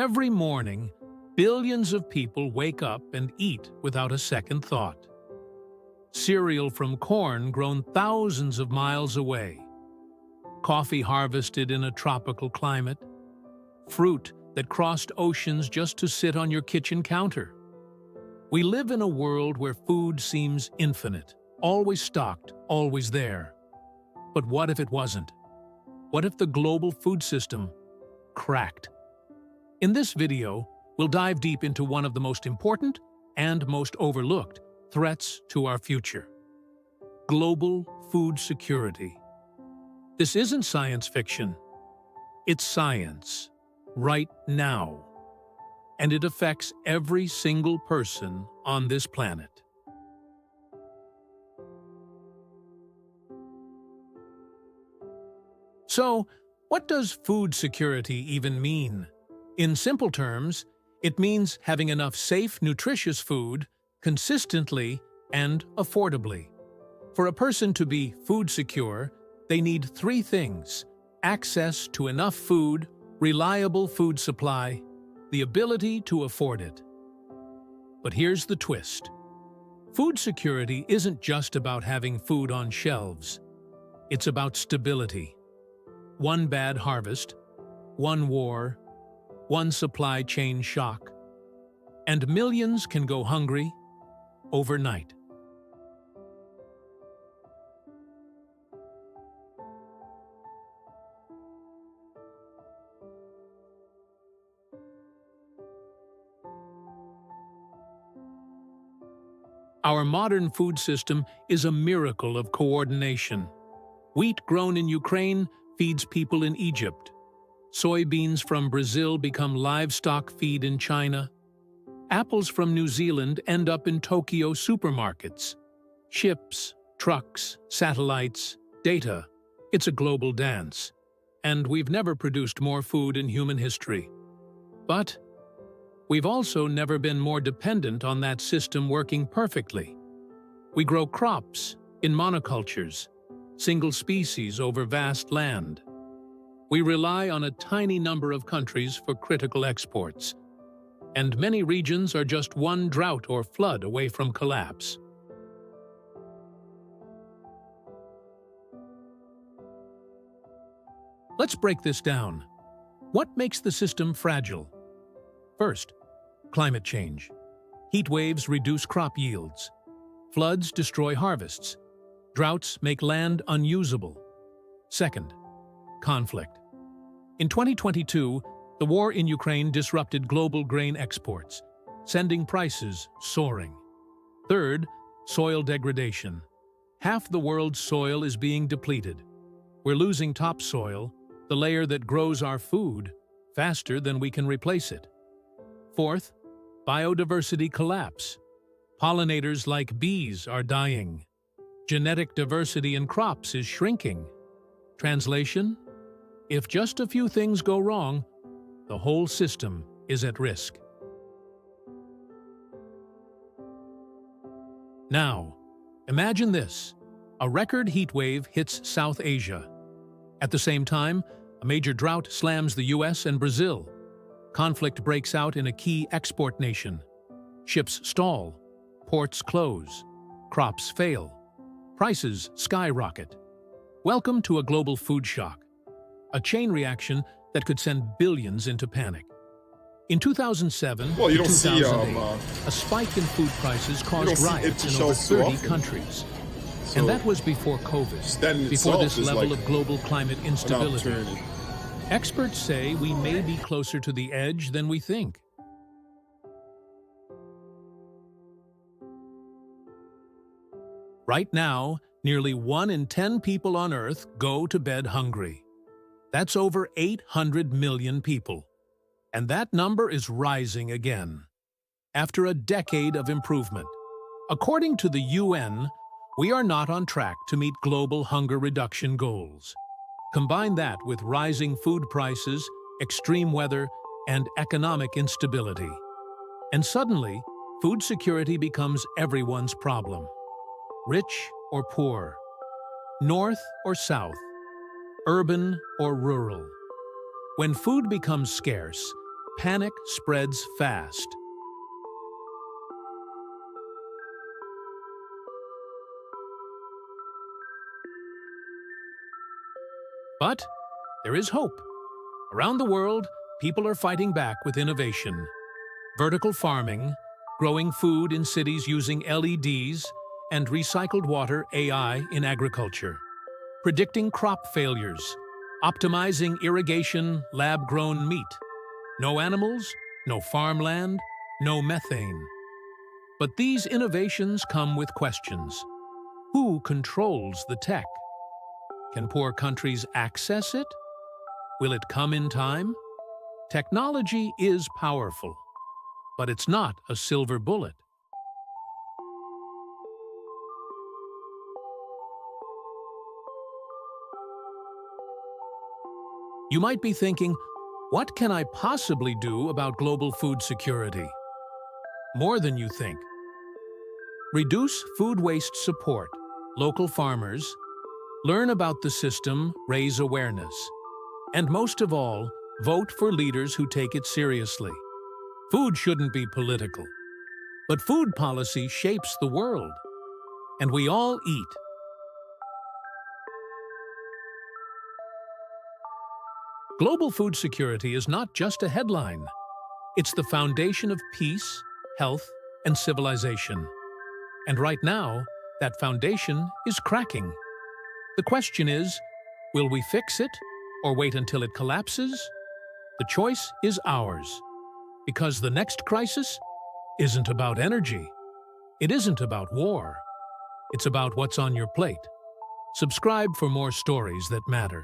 Every morning, billions of people wake up and eat without a second thought. Cereal from corn grown thousands of miles away. Coffee harvested in a tropical climate. Fruit that crossed oceans just to sit on your kitchen counter. We live in a world where food seems infinite, always stocked, always there. But what if it wasn't? What if the global food system cracked? In this video, we'll dive deep into one of the most important and most overlooked threats to our future: global food security. This isn't science fiction. It's science, right now. And it affects every single person on this planet. So, what does food security even mean? In simple terms, it means having enough safe, nutritious food consistently and affordably. For a person to be food secure, they need three things: access to enough food, reliable food supply, the ability to afford it. But here's the twist. Food security isn't just about having food on shelves. It's about stability. One bad harvest, one war, one supply chain shock, and millions can go hungry overnight. Our modern food system is a miracle of coordination. Wheat grown in Ukraine feeds people in Egypt. Soybeans from Brazil become livestock feed in China. Apples from New Zealand end up in Tokyo supermarkets. Ships, trucks, satellites, data. It's a global dance. And we've never produced more food in human history. But we've also never been more dependent on that system working perfectly. We grow crops in monocultures, single species over vast land. We rely on a tiny number of countries for critical exports, and many regions are just one drought or flood away from collapse. Let's break this down. What makes the system fragile? First, climate change. Heat waves reduce crop yields. Floods destroy harvests. Droughts make land unusable. Second, conflict. In 2022, the war in Ukraine disrupted global grain exports, sending prices soaring. Third, soil degradation. Half the world's soil is being depleted. We're losing topsoil, the layer that grows our food, faster than we can replace it. Fourth, biodiversity collapse. Pollinators like bees are dying. Genetic diversity in crops is shrinking. Translation: if just a few things go wrong, the whole system is at risk. Now, imagine this. A record heat wave hits South Asia. At the same time, a major drought slams the US and Brazil. Conflict breaks out in a key export nation. Ships stall, ports close, crops fail, prices skyrocket. Welcome to a global food shock, a chain reaction that could send billions into panic. In 2007 Well, you to don't see 2008, a spike in food prices caused see riots empty in over shelves so 30 often. countries. So And that was before COVID, that in before itself this is level like of global climate an instability. opportunity. Experts say we may be closer to the edge than we think. Right now, nearly 1 in 10 people on Earth go to bed hungry. That's over 800 million people. And that number is rising again, after a decade of improvement. According to the UN, we are not on track to meet global hunger reduction goals. Combine that with rising food prices, extreme weather, and economic instability. And suddenly, food security becomes everyone's problem. Rich or poor, north or south, urban or rural. When food becomes scarce, panic spreads fast. But there is hope. Around the world, people are fighting back with innovation. Vertical farming, growing food in cities using LEDs, and recycled water AI in agriculture. Predicting crop failures, optimizing irrigation, lab-grown meat. No animals, no farmland, no methane. But these innovations come with questions. Who controls the tech? Can poor countries access it? Will it come in time? Technology is powerful, but it's not a silver bullet. You might be thinking, what can I possibly do about global food security? More than you think. Reduce food waste, support local farmers, learn about the system, raise awareness, and most of all, vote for leaders who take it seriously. Food shouldn't be political, but food policy shapes the world, and we all eat. Global food security is not just a headline. It's the foundation of peace, health, and civilization. And right now, that foundation is cracking. The question is, will we fix it or wait until it collapses? The choice is ours. Because the next crisis isn't about energy. It isn't about war. It's about what's on your plate. Subscribe for more stories that matter.